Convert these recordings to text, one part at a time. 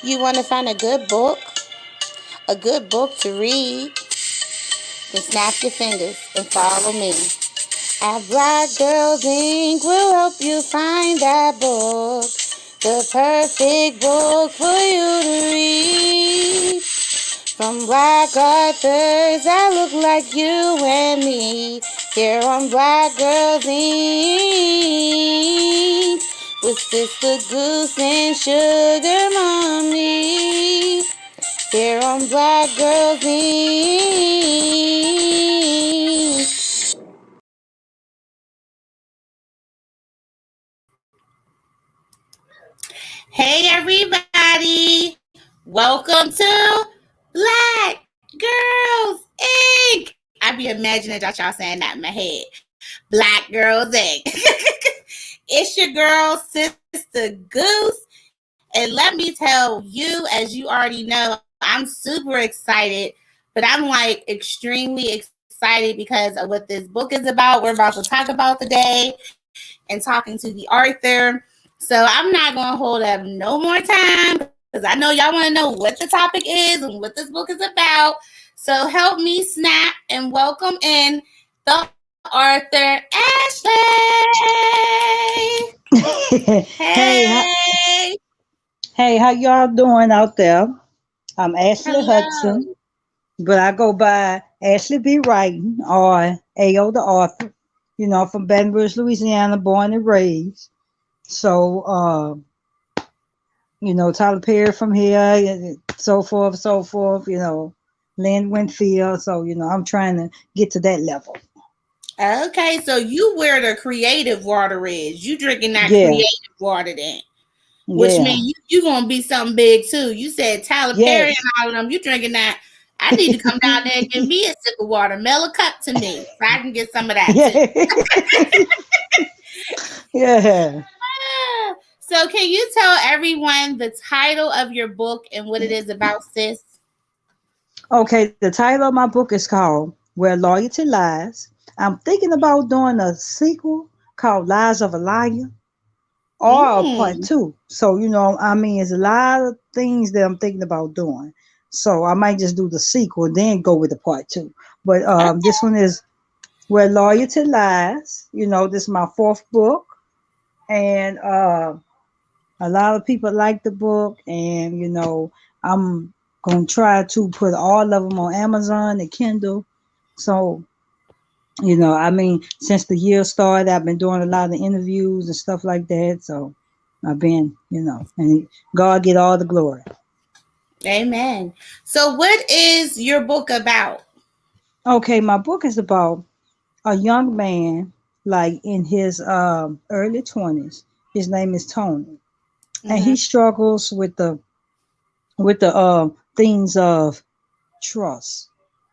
You want to find a good book to read, then snap your fingers and follow me. At Black Girls Inc. will help you find that book, the perfect book for you to read. From black authors that look like you and me, here on Black Girls Inc. with Sister Goose and Sugar Mommy. Here on Black Girls Inc. Hey everybody! Welcome to Black Girls Inc. I be imagining that y'all saying that in my head. Black Girls Inc. It's your girl, Sister Goose. And let me tell you, as you already know, I'm super excited, but I'm like extremely excited because of what this book is about. We're about to talk about today and talking to the author. So I'm not going to hold up no more time because I know y'all want to know what the topic is and what this book is about. So help me snap and welcome in the author, Ashley. Hey, how y'all doing out there? I'm Ashley Hudson, but I go by Ashley B. Writing or AO the author. You know, from Baton Rouge, Louisiana, born and raised. So, Tyler Perry from here, so forth, Lynn Winfield. So, I'm trying to get to that level. Okay, so you where the creative water is. You drinking that creative water then. Which means you gonna be something big too. You said Tyler Perry and all of them. You drinking that. I need to come down there and give me a sip of water. Mail a cup to me so I can get some of that too. Yeah. So can you tell everyone the title of your book and what it is about, sis? Okay, the title of my book is called Where Loyalty Lies. I'm thinking about doing a sequel called Lies of a Liar or a part 2. So, it's a lot of things that I'm thinking about doing. So I might just do the sequel and then go with the part 2. But this one is Where Loyalty Lies. This is my 4th book. And a lot of people like the book. And, I'm going to try to put all of them on Amazon and Kindle. So, since the year started, I've been doing a lot of interviews and stuff like that. So I've been, and God get all the glory. Amen. So what is your book about? Okay, my book is about a young man, like in his early 20s. His name is Tony. And he struggles with the things of trust,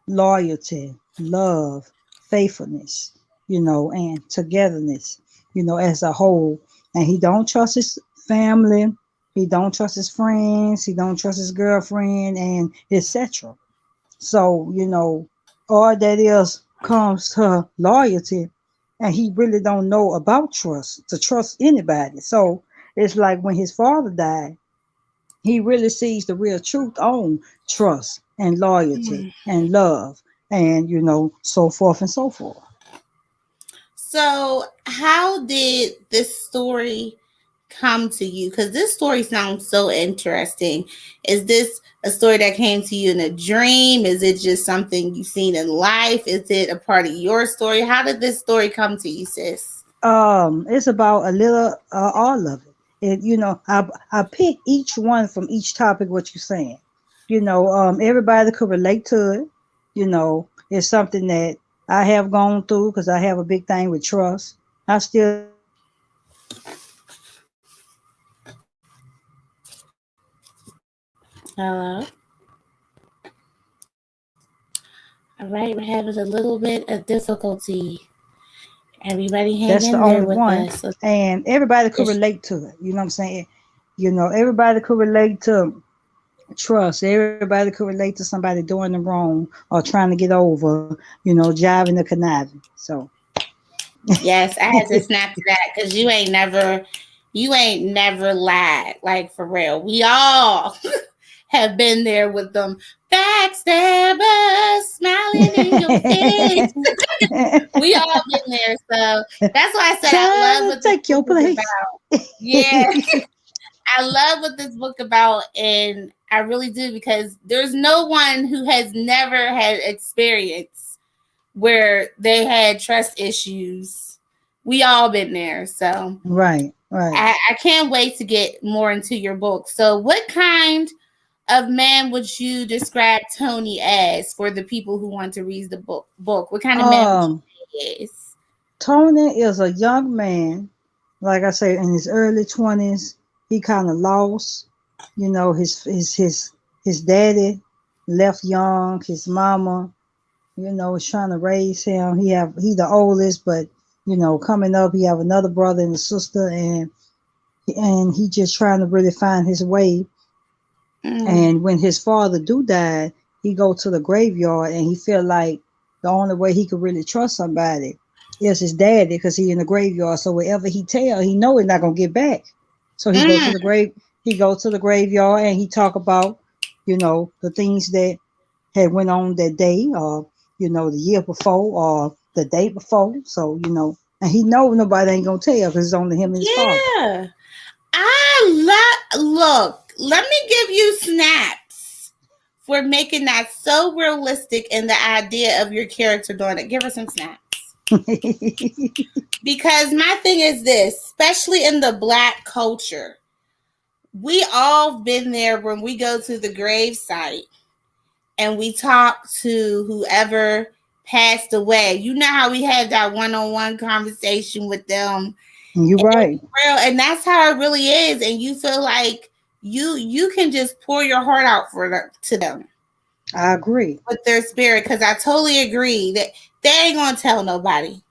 loyalty, love, faithfulness, and togetherness, as a whole. And he don't trust his family, he don't trust his friends, he don't trust his girlfriend, and etc. So, all that is comes to loyalty, and he really don't know about trust to trust anybody. So it's like when his father died, he really sees the real truth on trust and loyalty and love and, so forth and so forth. So how did this story come to you? Because this story sounds so interesting. Is this a story that came to you in a dream? Is it just something you've seen in life? Is it a part of your story? How did this story come to you, sis? It's about a little all of it. I pick each one from each topic what you're saying. Everybody could relate to it. It's something that I have gone through because I have a big thing with trust. I still Hello. All right, we're having a little bit of difficulty. Everybody hang in there with us. And everybody could relate to it. You know what I'm saying? Everybody could relate to trust. Everybody could relate to somebody doing them wrong or trying to get over, jiving or conniving. So yes, I had to snap to that because you ain't never You ain't never lied. Like, for real. We all have been there with them backstabbers smiling in your face. We all been there. So that's why I said I love Trying to what this take book your is place. about. Yeah. I love what this book about, and I really do, because there's no one who has never had experience where they had trust issues. We all been there. So Right, right. I can't wait to get more into your book. So what kind of man would you describe Tony as, for the people who want to read the book? What kind of man would you Um, say he is? Tony is a young man, like I say, in his early 20s. He kind of lost, you know, his daddy left young. His mama, you know, was trying to raise him. He the oldest, but you know, coming up, he have another brother and a sister, and he just trying to really find his way. Mm. And when his father do died, he go to the graveyard and he feel like the only way he could really trust somebody is his daddy, because he in the graveyard. So whatever he tell, he know he's not gonna get back. So he go to Mm. the grave. He go to the graveyard and he talk about, you know, the things that had went on that day, or you know, the year before, or the day before. So you know, and he know nobody ain't gonna tell because it's only him and his father. Yeah. Look, let me give you snaps for making that so realistic in the idea of your character doing it. Give her some snaps. Because my thing is this, especially in the Black culture, we all been there when we go to the grave site and we talk to whoever passed away. You know how we had that one-on-one conversation with them, You right. real, and that's how it really is. And you feel like you can just pour your heart out to them I agree. with their spirit. Because I totally agree that they ain't gonna tell nobody.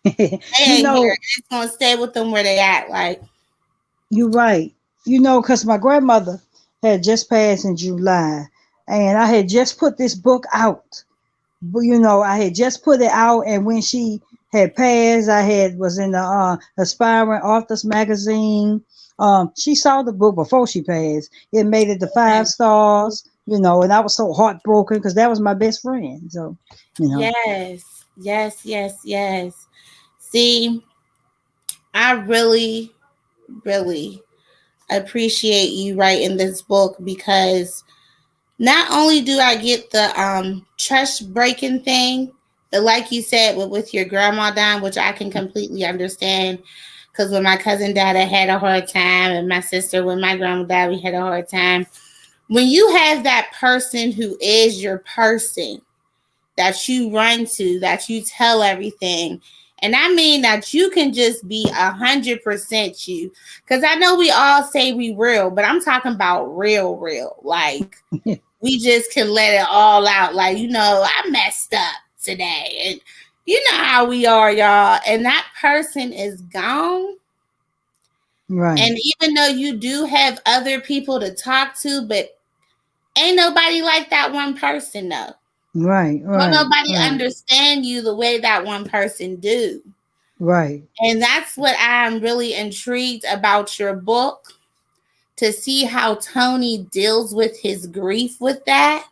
They You ain't here. know, It's gonna stay with them where they at. Like, you're right. You know, because my grandmother had just passed in July, and I had just put this book out. But you know, I had just put it out, and when she had passed, I had was in the aspiring authors magazine. She saw the book before she passed. It made it to 5 stars. You know, and I was so heartbroken because that was my best friend. So, you know, yes, yes, yes, yes. See, I really, really appreciate you writing this book, because not only do I get the trust breaking thing, but like you said, with your grandma dying, which I can completely understand. Because when my cousin died, I had a hard time, and my sister, when my grandma died, we had a hard time. When you have that person who is your person, that you run to, that you tell everything. And I mean that you can just be 100% you. Because I know we all say we real, but I'm talking about real, real. Like, we just can let it all out. Like, I messed up today. And you know how we are, y'all. And that person is gone. right, And even though you do have other people to talk to, but ain't nobody like that one person, though. right, Don't right, nobody right, understand you the way that one person do. right, And that's what I'm really intrigued about your book, to see how Tony deals with his grief with that,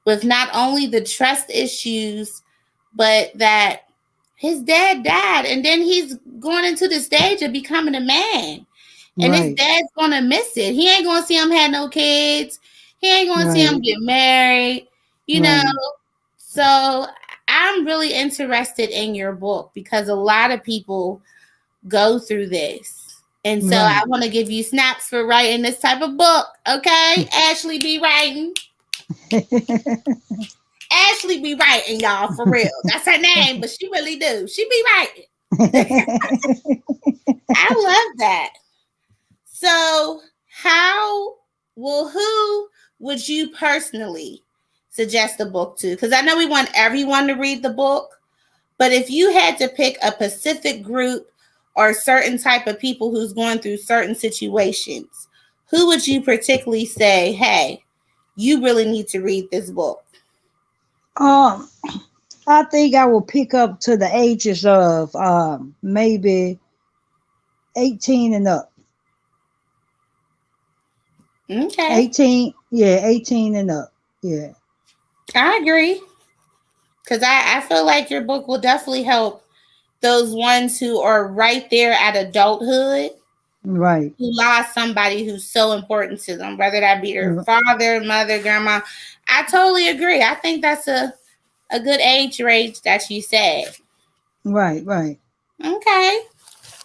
with not only the trust issues, but that his dad died, and then he's going into the stage of becoming a man. And his right, dad's gonna miss it. He ain't gonna see him have no kids. He ain't gonna see him right, get married. You know, right, so I'm really interested in your book, because a lot of people go through this. And so I right. want to give you snaps for writing this type of book. Okay? Ashley be writing. Ashley be writing, y'all, for real. That's her name, but she really do. She be writing. I love that. So, who would you personally suggest the book to? Because I know we want everyone to read the book, but if you had to pick a specific group or certain type of people who's going through certain situations, who would you particularly say, hey, you really need to read this book? um, I think I will pick up to the ages of maybe 18 and up. Okay. 18, yeah, 18 and up. Yeah. I agree. Because I feel like your book will definitely help those ones who are right there at adulthood Right. who lost somebody who's so important to them, whether that be their father, mother, grandma. I totally agree. I think that's a good age range that you said. Right, right. Okay.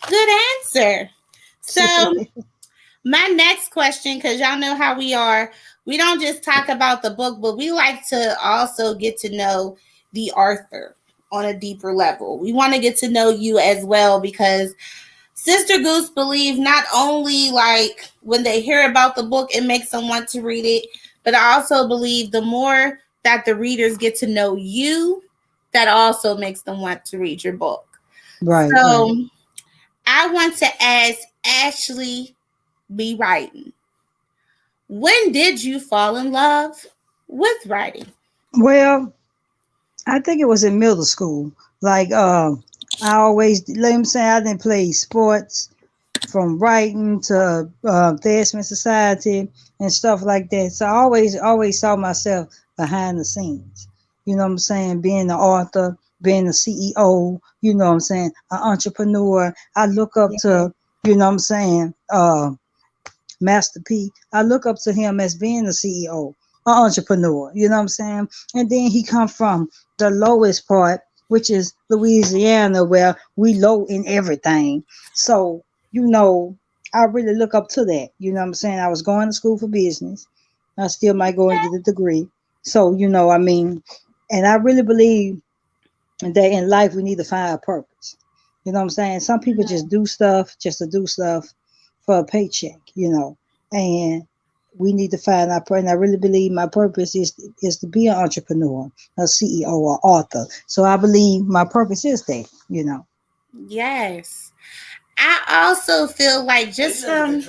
Good answer. So my next question, because y'all know how we are, we don't just talk about the book, but we like to also get to know the author on a deeper level. We want to get to know you as well because Sister Goose believe not only like when they hear about the book, it makes them want to read it, but I also believe the more that the readers get to know you, that also makes them want to read your book. Right, right. So I want to ask Ashley B. Writing. When did you fall in love with writing? Well, I think it was in middle school. Like, I always, let him say, I didn't play sports from writing to Thespian Society and stuff like that. So I always saw myself behind the scenes. You know what I'm saying? Being the author, being the CEO, you know what I'm saying? An entrepreneur. I look up to, you know what I'm saying? Master P. I look up to him as being the CEO, an entrepreneur. You know what I'm saying? And then he come from the lowest part, which is Louisiana, where we low in everything. So, you know, I really look up to that. You know what I'm saying? I was going to school for business. I still might go and get a degree. So, you know, I mean, and I really believe that in life we need to find a purpose. You know what I'm saying? Some people just do stuff just to do stuff for a paycheck, you know. And we need to find our purpose. And I really believe my purpose is to be an entrepreneur, a CEO, or author. So I believe my purpose is that, you know. Yes. I also feel like just from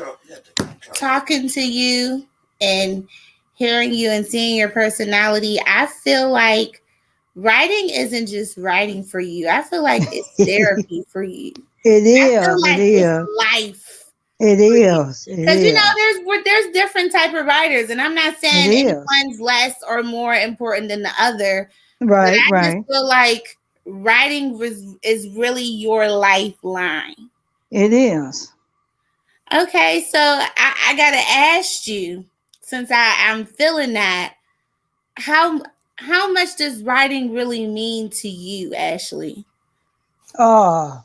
talking to you and hearing you and seeing your personality, I feel like writing isn't just writing for you. I feel like it's It therapy for you. I feel is. It like it's is. life It for you. is. It Because you know, is. there's different type of writers, and I'm not It saying is. anyone's less or more important than the other, but Right, I just right. feel like writing is really your lifeline. It is. Okay, so I gotta ask you, since I'm feeling that, how how much does writing really mean to you, Ashley? Uh,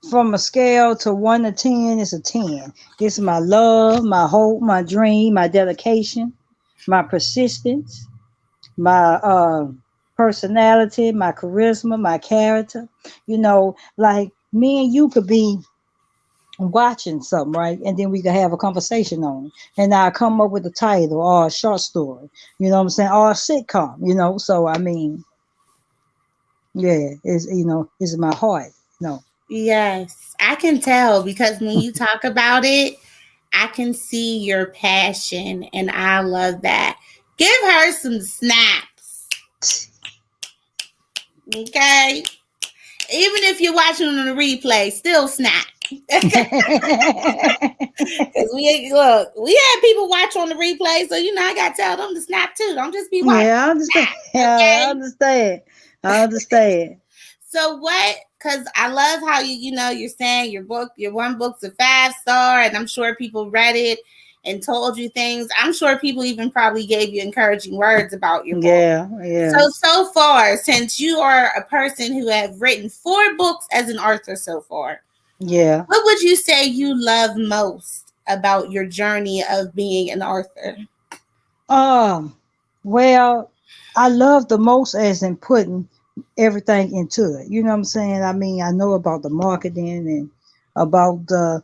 from a scale to 1 to 10, it's a 10. It's my love, my hope, my dream, my dedication, my persistence, my personality, my charisma, my character. You know, like me and you could be watching something, right? And then we could have a conversation on it. And I come up with a title or a short story, you know what I'm saying? Or a sitcom, you know. So I mean, yeah, it's my heart, you know. Yes, I can tell because when you talk about it, I can see your passion, and I love that. Give her some snaps, okay? Even if you're watching on the replay, still snap. Because we had people watch on the replay, so you know I gotta tell them to snap too. Don't just be watching. Yeah, I understand. Snap, Yeah, I okay? understand. I understand. So what? Because I love how you're saying your one book's a 5 star, and I'm sure people read it and told you things. I'm sure people even probably gave you encouraging words about your book. Yeah, yeah, So far, since you are a person who have written 4 books as an author so far, yeah. what would you say you love most about your journey of being an author? Um, well, I love the most as in putting everything into it. You know what I'm saying? I mean, I know about the marketing and about the,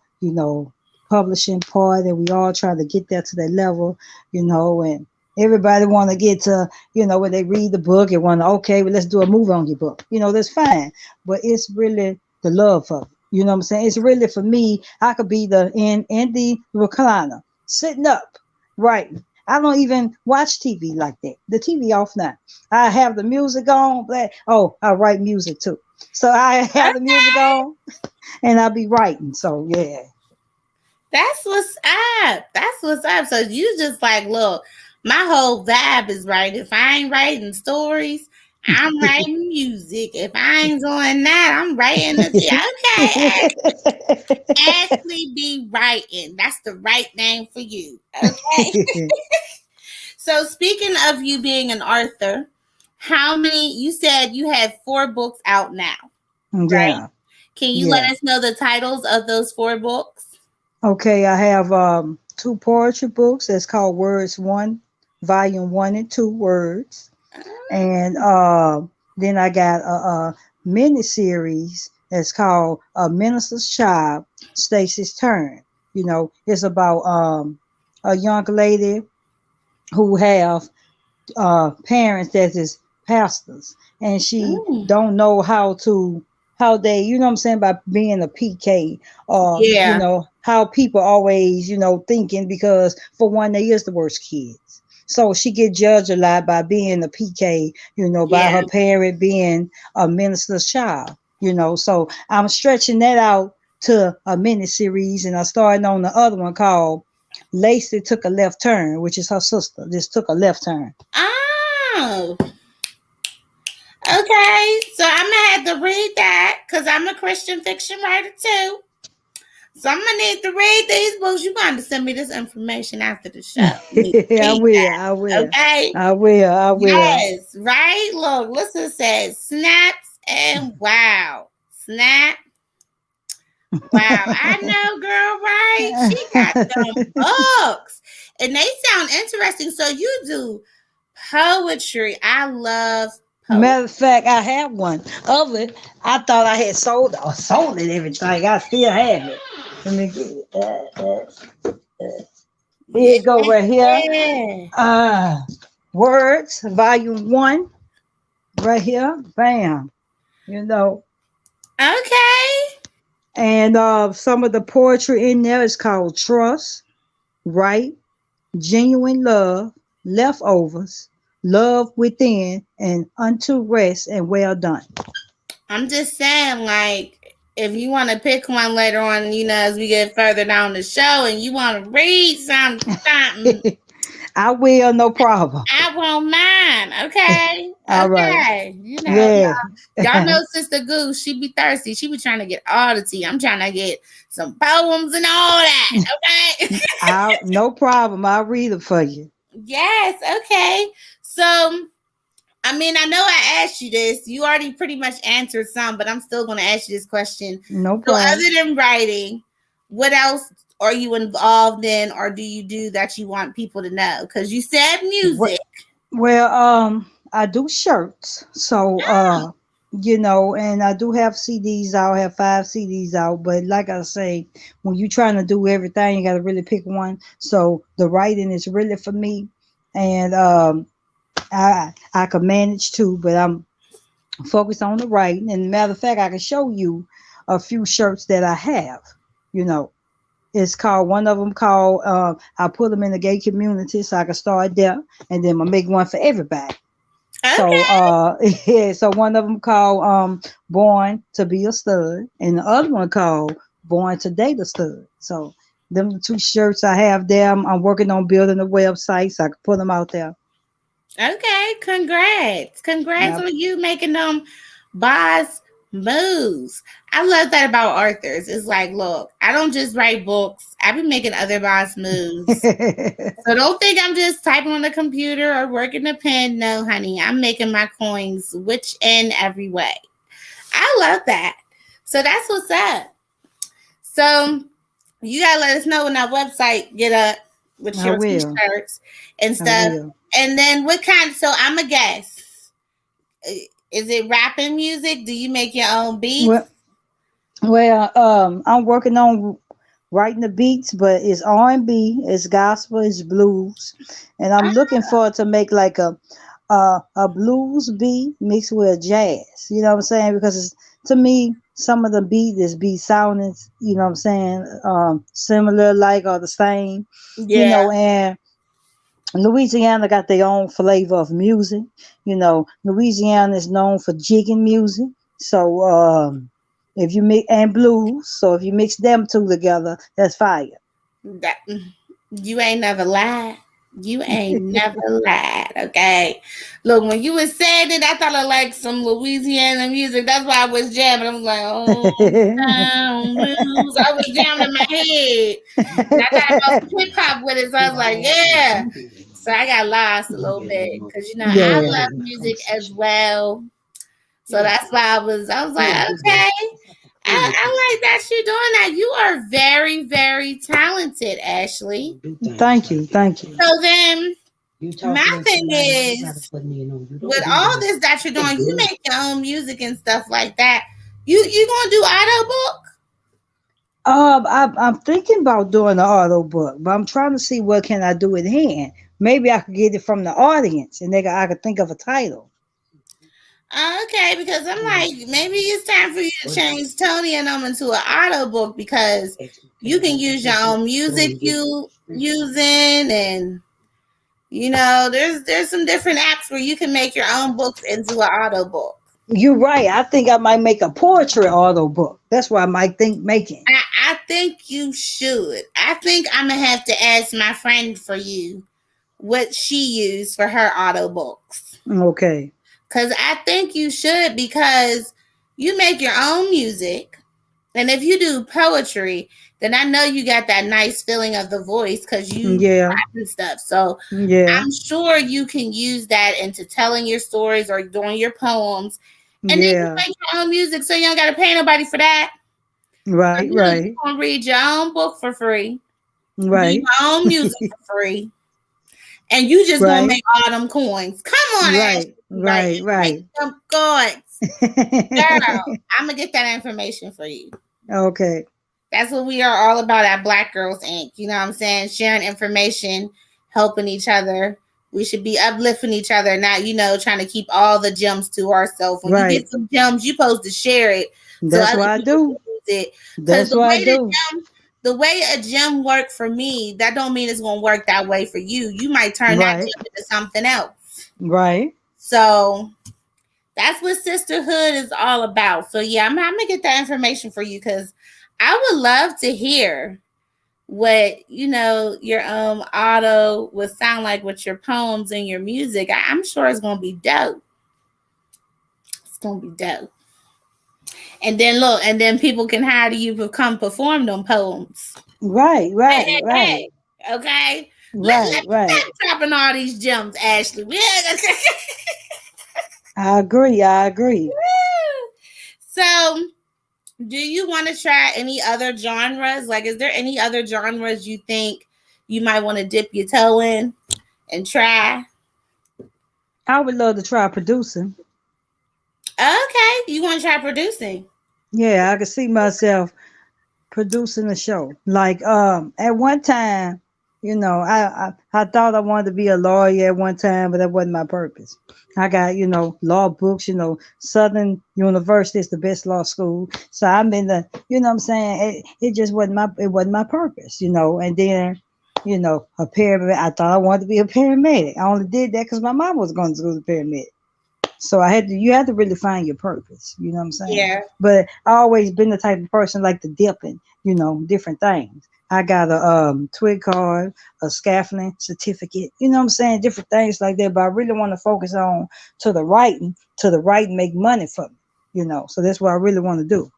publishing part, and we all try to get that to that level, and everybody want to get to, when they read the book and want to, okay, well, let's do a movie on your book. That's fine. But it's really the love of it. You know what I'm saying? It's really for me, I could be in the recliner, sitting up, right. I don't even watch TV like that. The TV off now. I have the music on. I write music too. So I have the music Okay. on and I'll be writing. So yeah. That's what's up. That's what's up. So you just like, look, my whole vibe is right. If I ain't writing stories, I'm writing music. If I ain't doing that, I'm writing the okay. Ashley be writing. That's the right name for you. Okay. So speaking of you being an author, how many you said you had 4 books out now, right? Yeah, Can you let yeah. us know the titles of those 4 books? Okay, I have 2 poetry books that's called Words One, Volume 1 and 2, Words. And then I got a mini series that's called A Minister's Child, Stacy's Turn. It's about a young lady who have parents that is pastors, and she Mm. don't know how they, what I'm saying, by being a PK, or Yeah. how people always, thinking, because for one, they is the worst kids. So she get judged a lot by being a PK, by Yeah. her parent being a minister's child. So I'm stretching that out to a mini series, and I started on the other one called Lacey Took a Left Turn, which is her sister just took a left turn. Oh, okay. So I'm gonna have to read that because I'm a Christian fiction writer too. So I'm gonna need to read these books. You're going to send me this information after the show. I need to I read will, that. I will, Okay. I will, I will. Yes. Right. Look. Listen. Says snaps and wow. Snap. Wow. I know, girl. Right. She got them books, and they sound interesting. So you do poetry. I love poetry. Matter of fact, I have one of it. I thought I had sold it, everything. I still have it. Let me get it. Here you go, right here. Yeah. Words, Volume 1, right here. Bam. You know, Okay. and some of the poetry in there is called Trust, Right, Genuine Love, Leftovers, Love Within, and Unto Rest and Well Done. I'm just saying, like, if you want to pick one later on, as we get further down the show and you want to read something, I will, no problem. I won't mind. Okay. All right. Okay. Yeah. Y'all know Sister Goose, she be thirsty. She be trying to get all the tea. I'm trying to get some poems and all that. Okay. No problem. I'll read it for you. Yes. Okay. So, I mean, I know I asked you this. You already pretty much answered some, but I'm still going to ask you this question. No So, problem. other than writing, what else are you involved in, or do you do that you want people to know? Because you said music. Well, I do shirts. So, and I do have CDs out. I have 5 CDs out. But like I say, when you're trying to do everything, you got to really pick one. So the writing is really for me. And I can manage too, but I'm focused on the writing. And matter of fact, I can show you a few shirts that I have. You know, it's called, one of them called, I put them in the gay community, so I can start there, and then I make one for everybody. Okay. So yeah, so one of them called Born to Be a Stud, and the other one called Born to Date a Stud. So them the 2 shirts I have there. I'm working on building a website so I can put them out there. Okay. Congrats Yep. on you making them boss moves. I love that about authors. It's like, look, I don't just write books. I be making other boss moves. So don't think I'm just typing on the computer or working the pen. No, honey, I'm making my coins which in every way. I love that. So that's what's up. So you gotta let us know when our website get up with I your will. t-shirts and I stuff. will. And then what kind? So I'm a guess. Is it rapping music? Do you make your own beats? I'm working on writing the beats, but it's R&B, it's gospel, it's blues, and I'm looking for it to make like a blues beat mixed with jazz. You know what I'm saying? Because to me, some of the beat sounding, you know what I'm saying, similar, like, or the same. Yeah. And Louisiana got their own flavor of music. Louisiana is known for jigging music. So if you mix, and blues, so if you mix them 2 together, that's fire. That you ain't never lied. You ain't never lied, okay? Look, when you was saying it, I thought of like some Louisiana music. That's why I was jamming. I was like, oh, down blues. I was jamming in my head. And I thought about some hip hop with it. So I was like, yeah. So I got lost a little bit because I Yeah. love music as well. So that's why I was like, okay. I like that you're doing that. You are very, very talented, Ashley. Thank you. Thank you. So then my thing is with all this that you're doing, you make your own music and stuff like that. You gonna do auto book? I'm thinking about doing an auto book, but I'm trying to see what can I do with hand. Maybe I could get it from the audience, and I could think of a title. Okay, because I'm like, maybe it's time for you to change Tony and them into an auto book because you can use your own music you using and there's some different apps where you can make your own books into an auto book. You're right. I think I might make a poetry auto book. That's what I might think making. I think you should. I think I'm gonna have to ask my friend for you what she used for her auto books. Okay. Cause I think you should because you make your own music. And if you do poetry, then I know you got that nice feeling of the voice because you Yeah. rap and stuff. So Yeah. I'm sure you can use that into telling your stories or doing your poems. And then you Yeah. make your own music so you don't got to pay nobody for that. So Right. you're Right. going to read your own book for free, do Right. your own music for free, and you just going to Right. make all them coins. Come on, Right. Ashley. Right? Right. Make Right. them coins. Girl, I'm going to get that information for you. Okay. That's what we are all about at Black Girls Inc. You know what I'm saying? Sharing information, helping each other. We should be uplifting each other, not, trying to keep all the gems to ourselves. When you Right. get some gems, you're supposed to share it so That's other what I people can do. use it. Because That's what I do. the way a gem worked for me, that don't mean it's going to work that way for you. You might turn that Right. gem into something else. Right. So that's what sisterhood is all about. So yeah, I'm gonna get that information for you because I would love to hear what your auto would sound like with your poems and your music. I'm sure it's gonna be dope. It's gonna be dope. And then look, and then people can hire you to come perform them poems. Right. Hey, Right. hey, Right. hey. Okay. Let Right. me Right. stop dropping all these gems, Ashley. I agree. I agree. So do you want to try any other genres? Like, is there any other genres you think you might want to dip your toe in and try? I would love to try producing. Okay, you want to try producing? Yeah, I could see myself producing a show. Like at one time, I thought I wanted to be a lawyer at one time, but that wasn't my purpose. I got, law books, Southern University is the best law school. So I'm in the, what I'm saying? It just wasn't my purpose, and then, a paramedic, I thought I wanted to be a paramedic. I only did that because my mom was going to school as a paramedic. So you had to really find your purpose, you know what I'm saying? Yeah. But I always been the type of person like to dip in, different things. I got a twig card, a scaffolding certificate, you know what I'm saying? Different things like that. But I really want to focus on to the writing make money for me, So that's what I really want to do.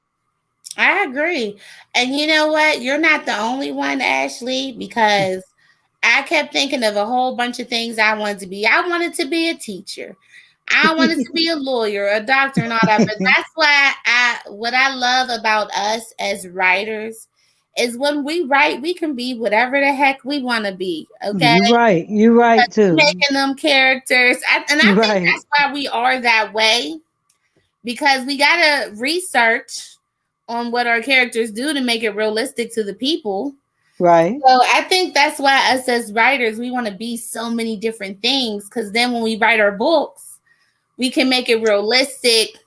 I agree. And you know what? You're not the only one, Ashley, because I kept thinking of a whole bunch of things I wanted to be. I wanted to be a teacher. I wanted to be a lawyer, a doctor, and all that. But that's why what I love about us as writers is when we write, we can be whatever the heck we want to be. Okay, You're right. You're right too. making them characters, and I think Right. that's why we are that way because we gotta research on what our characters do to make it realistic to the people. Right. So I think that's why us as writers, we want to be so many different things because then when we write our books, we can make it realistic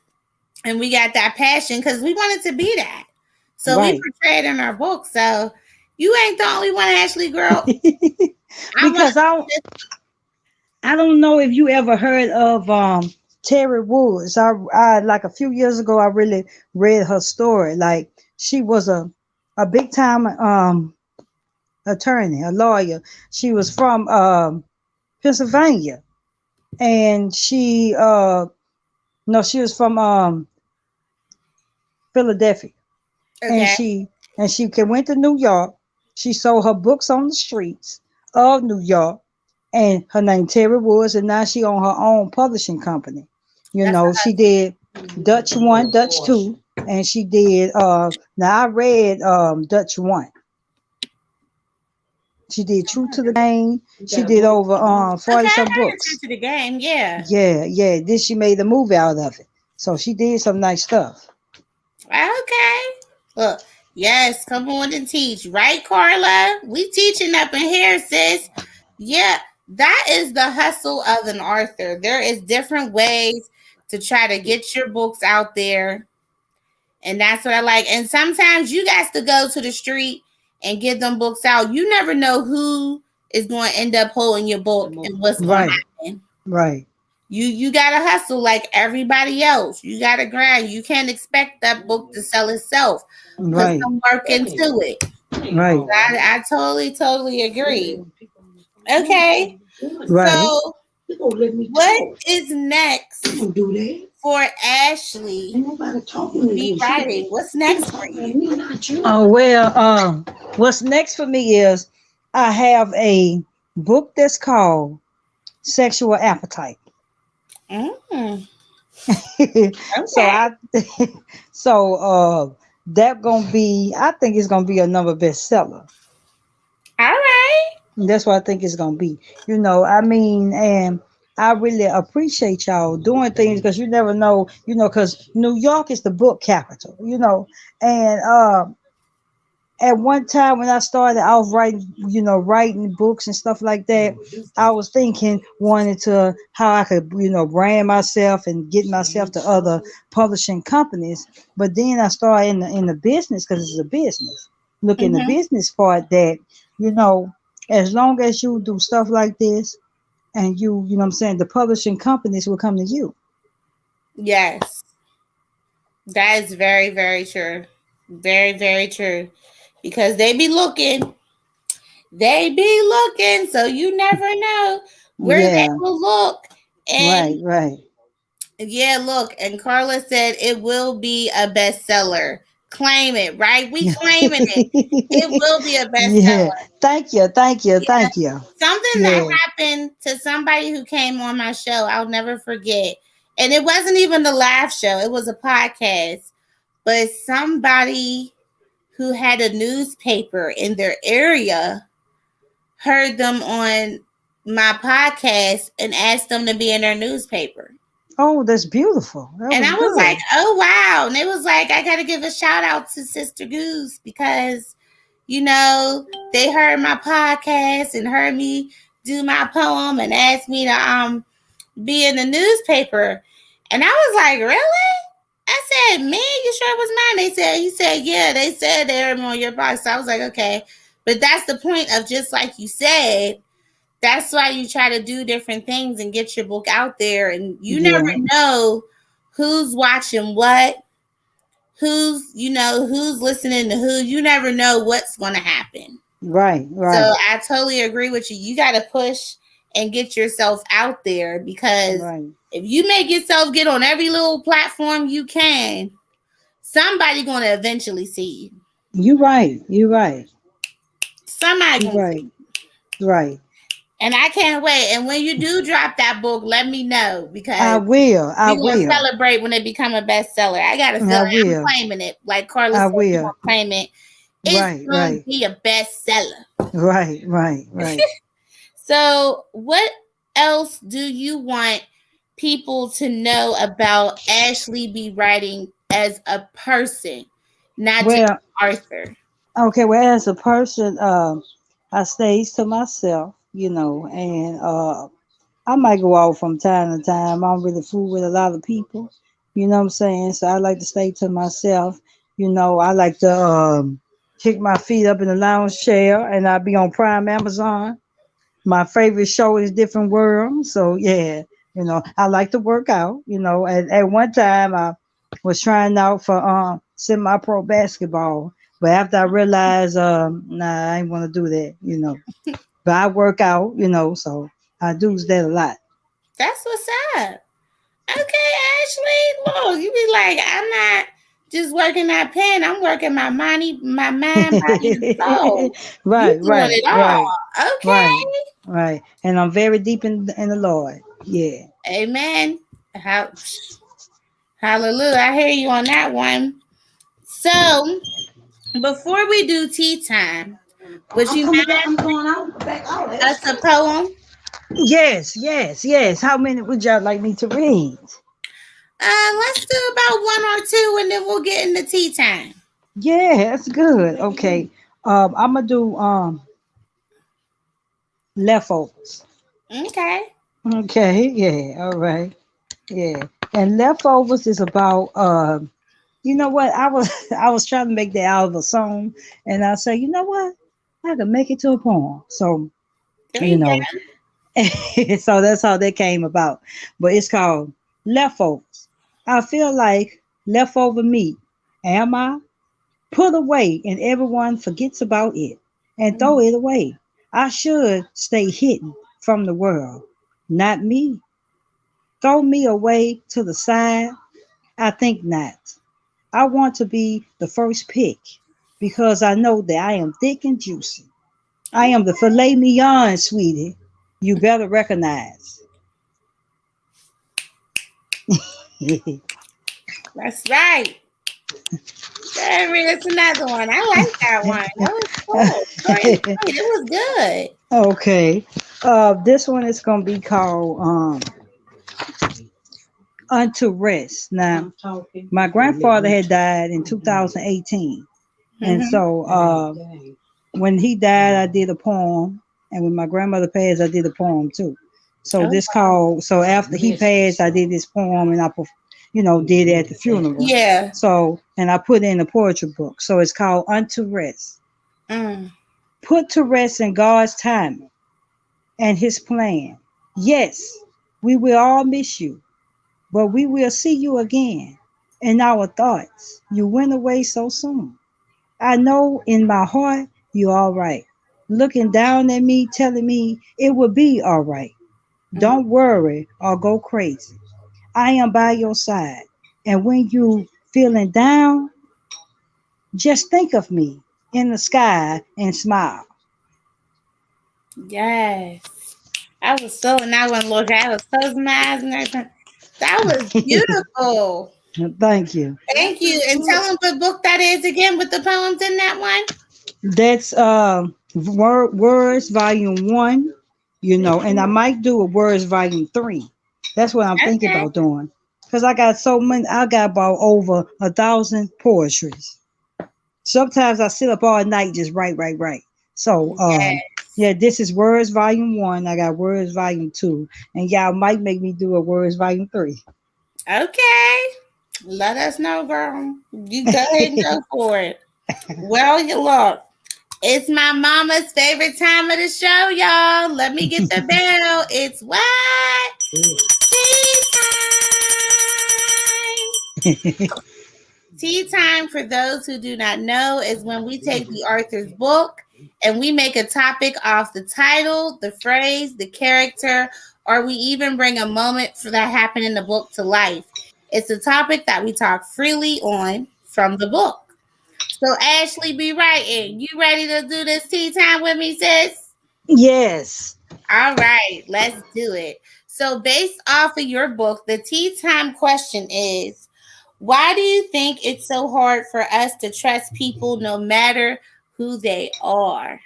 and we got that passion because we wanted to be that. So Right. we portray it in our book. So you ain't the only one, Ashley, girl. Because I don't know if you ever heard of Terry Woods. I like a few years ago I really read her story. Like she was a big time attorney, a lawyer. She was from Pennsylvania, and she no, she was from Philadelphia, and Okay. she went to New York. She sold her books on the streets of New York, and her name Terry Woods, and now she own her own publishing company. You That's know, she did Dutch one, Dutch two, and she did now I read Dutch one. She did True to the Game. She did over okay. 40 I some heard of True books. to the Game. Yeah. Yeah, yeah. Then she made a movie out of it. So she did some nice stuff. Okay. Look, yes, come on and teach. Right, Carla? We teaching up in here, sis. Yeah, that is the hustle of an author. There is different ways to try to get your books out there. And that's what I like. And sometimes you got to go to the street and get them books out. You never know who is going to end up holding your book and what's going to Right, happen. right, You gotta hustle like everybody else. You gotta grind. You can't expect that book to sell itself. Put right, some work into it. right, I totally agree. Okay, right. so what is next for Ashley be writing? What's next for you? Oh well, what's next for me is I have a book that's called Sexual Appetite. Mm, so okay, I so that gonna be I think it's gonna be another bestseller. all right. That's what I think it's gonna be. You know, I mean, and I really appreciate y'all doing things because you never know, you know, because New York is the book capital, you know. And at one time when I started off writing, you know, writing books and stuff like that, I was thinking wanted to how I could, you know, brand myself and get myself to other publishing companies. But then I started in the business because it's a business. Look in the Mm-hmm. business part that, you know, as long as you do stuff like this and you know what I'm saying, the publishing companies will come to you. Yes, that is very true. Very true. Because they be looking. They be looking, so you never know where they Yeah, will look. right, And right. yeah, look, and Carla said it will be a bestseller. Claim it, right? We claiming it. It will be a Yeah. bestseller. Thank you, thank you, Yeah. thank you. Something that Yeah. happened to somebody who came on my show, I'll never forget. And it wasn't even the live show, it was a podcast. But somebody who had a newspaper in their area heard them on my podcast and asked them to be in their newspaper. Oh, that's beautiful. That And was I was like, good. oh, wow. And it was like, I got to give a shout out to Sister Goose because, you know, they heard my podcast and heard me do my poem and asked me to be in the newspaper. And I was like, really? I said, man, you sure it was mine? He said, yeah, they said they heard me on your podcast. So I was like, okay. But that's the point of just like you said, that's why you try to do different things and get your book out there. And you never Yeah. know who's watching what, who's listening to who. You never know what's going to happen. Right, So right, I totally agree with you. You got to push and get yourself out there because right. if you make yourself get on every little platform you can, somebody going to eventually see you. You right. You right. Somebody You going to see right. you. Right. And I can't wait. And when you do drop that book, let me know I because will. I we're going to will. celebrate when it become a bestseller. I got to feel I like I'm will. claiming it. Like Carla I said, we're will. going to claim it. It's Right, going to right. be a bestseller. Right, right, right. So, what else do you want people to know about Ashley B. Writing as a person, not just Well, Arthur? okay, well as a person, I stays to myself, you know, and I might go out from time to time. I don't really fool with a lot of people. You know what I'm saying? So I like to stay to myself. You know, I like to kick my feet up in the lounge chair and I be on Prime Amazon. My favorite show is Different World. So yeah, you know, I like to work out. You know, at one time I was trying out for semi pro basketball, But after I realized, nah, I ain't want to do that, But I work out, so I do that a lot. That's what's up. Okay, Ashley. Look, you be like, I'm not just working that pen. I'm working my mind, body, and soul. You Right, doing right, it all. right, right, Okay. right. And I'm very deep in the Lord. Yeah. Amen. How, hallelujah. I hear you on that one. So before we do tea time, would I'm you coming back. mind I'm going out back out. us a poem? Yes, yes, yes. How many would y'all like me to read? Let's do about one or two and then we'll get into tea time. Yeah, that's good. Okay. I'm gonna do leftovers. Okay. Okay, yeah, all right. Yeah. And leftovers is about you know what? I was trying to make that out of a song and I say, you know what? I can make it to a poem. So, There you you know, go. so that's how that came about. But it's called leftovers. I feel like leftover meat. Am I? Put away and everyone forgets about it and throw it away. I should stay hidden from the world. Not me. Throw me away to the side. I think not. I want to be the first pick because I know that I am thick and juicy. I am the filet mignon, sweetie. You better recognize. That's right. There is another one. I like that one. That was cool. Short and sweet. It was good. Okay. This one is gonna be called Unto Rest. Now, my grandfather had died in 2018, and Mm-hmm. so when he died, I did a poem, and when my grandmother passed, I did a poem too. So Oh, this called. So after he passed, I did this poem, and did it at the funeral. yeah. So and I put it in a poetry book. So it's called Unto Rest. Mm. Put to rest in God's timing and His plan. Yes, we will all miss you, but we will see you again in our thoughts. You went away so soon. I know in my heart you're all right. Looking down at me, telling me it will be all right. Mm. Don't worry or go crazy. I am by your side. And when you feeling down, just think of me in the sky and smile. Yes. I was so, and I went look. I was closing my eyes and everything. That was beautiful. Thank you. Thank you. And tell them what book that is again with the poems in that one. That's Words Volume 1, and I might do a Words Volume 3. That's what I'm thinking Okay. about doing. Because I got so many, I got about over 1,000 poetries. Sometimes I sit up all night just write. So, Yes. yeah, this is Words Volume 1. I got Words Volume 2. And y'all might make me do a Words Volume 3. Okay. Let us know, girl. You go ahead and go for it. Well, you look. It's my mama's favorite time of the show, y'all. Let me get the bell. It's what? Tea time. Tea time, for those who do not know, is when we take the author's book and we make a topic off the title, the phrase, the character, or we even bring a moment for that happened in the book to life. It's a topic that we talk freely on from the book. So, Ashley, be writing. You ready to do this tea time with me, sis? Yes. All right, let's do it. So, based off of your book, the tea time question is, why do you think it's so hard for us to trust people no matter who they are?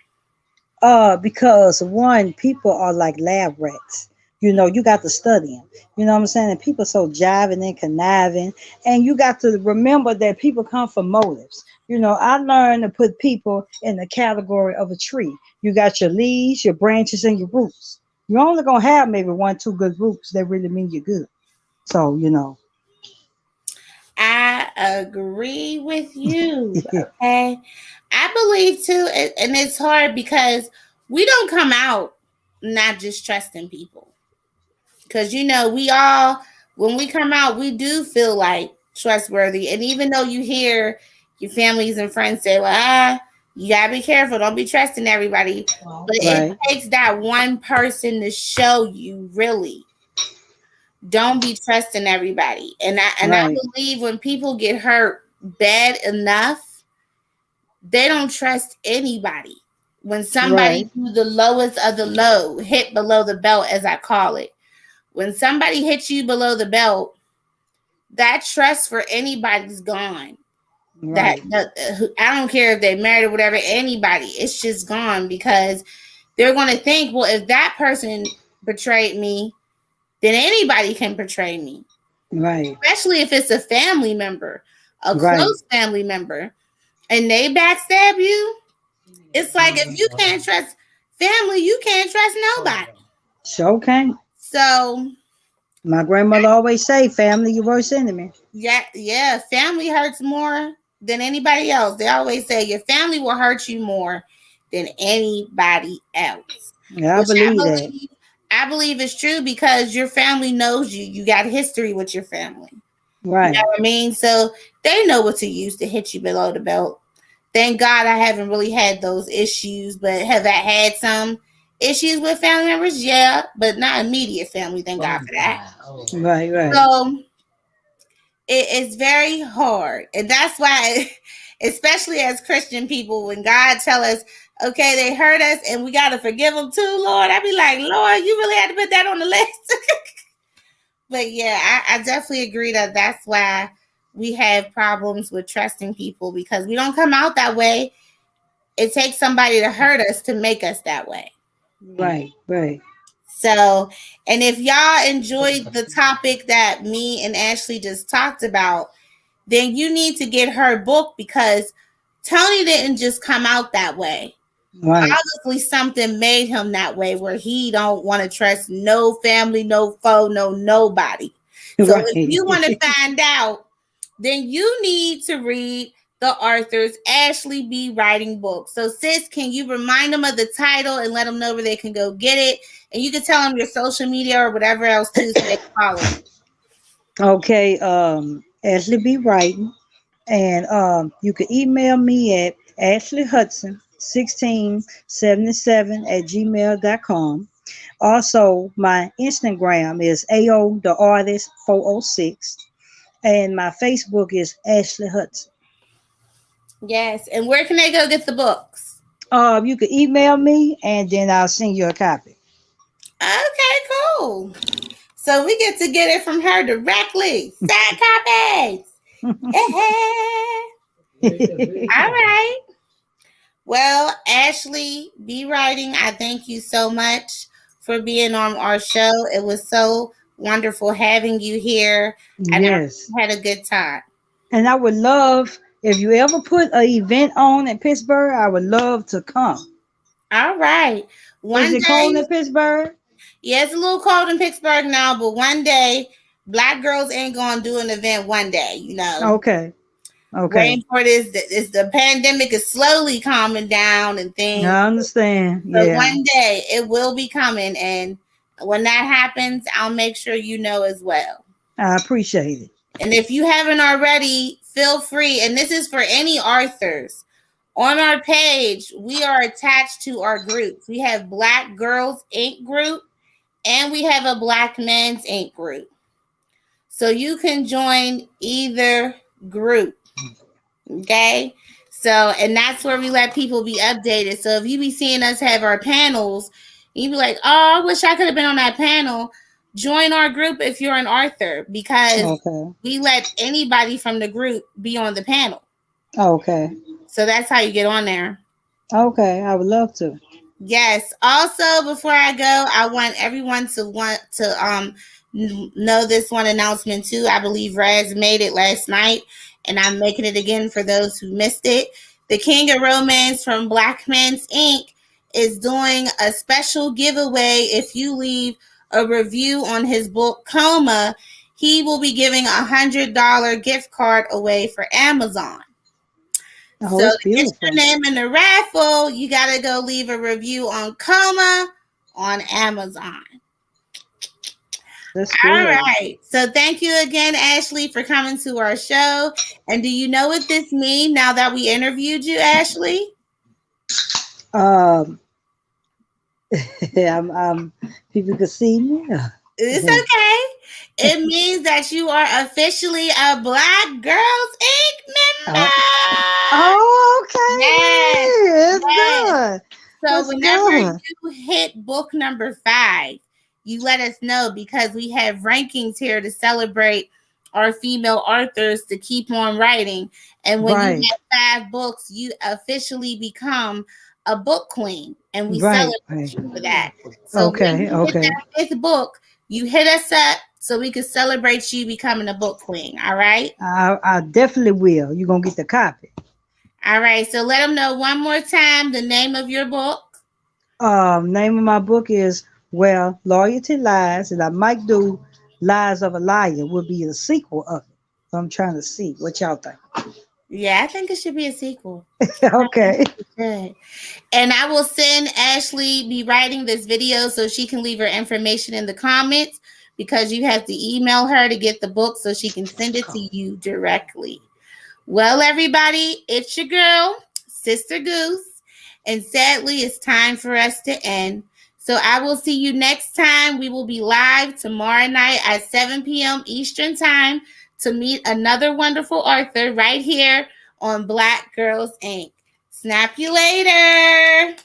Because one, people are like lab rats. You got to study them. You know what I'm saying? And people so jiving and conniving, and you got to remember that people come from motives. I learned to put people in the category of a tree. You got your leaves, your branches, and your roots. You're only gonna have maybe one, two good roots that really mean you're good. So. I agree with you. Okay. I believe too, and it's hard because we don't come out not just trusting people. Because, we all, when we come out, we do feel like trustworthy. And even though you hear, your families and friends say, well, you gotta be careful. Don't be trusting everybody. But it Right. takes that one person to show you really. Don't be trusting everybody. And I Right. believe when people get hurt bad enough, they don't trust anybody. When somebody Right. do the lowest of the low, hit below the belt, as I call it. When somebody hits you below the belt, that trust for anybody's gone. Right. I don't care if they're married or whatever, anybody, it's just gone because they're going to think, well, if that person betrayed me, then anybody can betray me. Right. Especially if it's a family member, a Right. close family member, and they backstab you. It's like if you can't trust family, you can't trust nobody. Sure can. So My grandmother always say, "Family, your worst enemy." yeah, family hurts more than anybody else. They always say your family will hurt you more than anybody else, Yeah, I which believe that. I believe is true because your family knows you. You got history with your family. You know Right. what I mean? So they know what to use to hit you below the belt. Thank God I haven't really had those issues, but have I had some issues with family members? Yeah, but not immediate family. Thank God for that. Right. Right. So it's very hard, and that's why, especially as Christian people, when God tell us, okay, they hurt us, and we got to forgive them too, Lord, I be like, Lord, you really had to put that on the list. But yeah, I definitely agree that that's why we have problems with trusting people because we don't come out that way. It takes somebody to hurt us to make us that way. Right. Right. So, and if y'all enjoyed the topic that me and Ashley just talked about, then you need to get her book because Tony didn't just come out that way. Right. Obviously, something made him that way where he don't want to trust no family, no foe, no nobody. So if Right. you want to find out, then you need to read the author's Ashley B. Writing book. So sis, can you remind them of the title and let them know where they can go get it? And you can tell them your social media or whatever else too so they can follow you. Okay. Ashley B. Writing, and you can email me at Ashley Hudson 1677 at gmail.com. Also, my Instagram is AO the Artist 406, and my Facebook is Ashley Hudson. Yes. And where can they go get the books? You can email me, and then I'll send you a copy. Okay, cool. So we get to get it from her directly. Side copies. All right. Well, Ashley B. Writing, I thank you so much for being on our show. It was so wonderful having you here, and I Yes. had a good time. And I would love, if you ever put an event on in Pittsburgh, I would love to come. All right. Is One it cold day, in Pittsburgh? yeah, it's a little cold in Pittsburgh now, but one day, Black girls ain't gonna do an event one day, you know. Okay. Okay. Waiting for this the pandemic is slowly calming down and things. I understand. But Yeah. one day it will be coming, and when that happens, I'll make sure you know as well. I appreciate it. And if you haven't already, feel free. And this is for any authors. On our page, we are attached to our groups. We have Black Girls Inc. group, and we have a Black Men's Inc. group. So you can join either group. Okay. So, and that's where we let people be updated. So if you be seeing us have our panels, you be like, oh, I wish I could have been on that panel. Join our group if you're an author because Okay. we let anybody from the group be on the panel. Okay. So that's how you get on there. Okay. I would love to. Yes. Also, before I go, I want everyone to know this one announcement too. I believe Raz made it last night, and I'm making it again for those who missed it. The King of Romance from Black Men's Inc. is doing a special giveaway. If you leave a review on his book Coma, he will be giving $100 gift card away for Amazon. Oh, So it's to get your beautiful. name in the raffle, you got to go leave a review on Coma on Amazon. That's All good. right. So thank you again, Ashley, for coming to our show. And do you know what this means now that we interviewed you, Ashley? Um, people can see me. It's okay. It means that you are officially a Black Girls Inc. Uh, member. oh, okay. Yes. It's Yes. good. So That's whenever good. you hit book number 5, you let us know because we have rankings here to celebrate our female authors to keep on writing. And when you Right. have 5 books, you officially become a book queen, and we Right. celebrate Right. you for that. So when Okay. you hit Okay. that 5th book, you hit us up so we can celebrate you becoming a book queen. All right. I definitely will. You're gonna get the copy. All right. So let them know one more time the name of your book. Name of my book is Loyalty Lies, and I might do Lies of a Liar will be the sequel of it. So I'm trying to see what y'all think. Yeah, I think it should be a sequel. Okay. Good. And I will send Ashley be writing this video so she can leave her information in the comments because you have to email her to get the book so she can send it to you directly. Well, everybody, it's your girl, Sister Goose. And sadly, it's time for us to end. So I will see you next time. We will be live tomorrow night at 7 p.m. Eastern Time to meet another wonderful author right here on Black Girls Inc. Snap you later.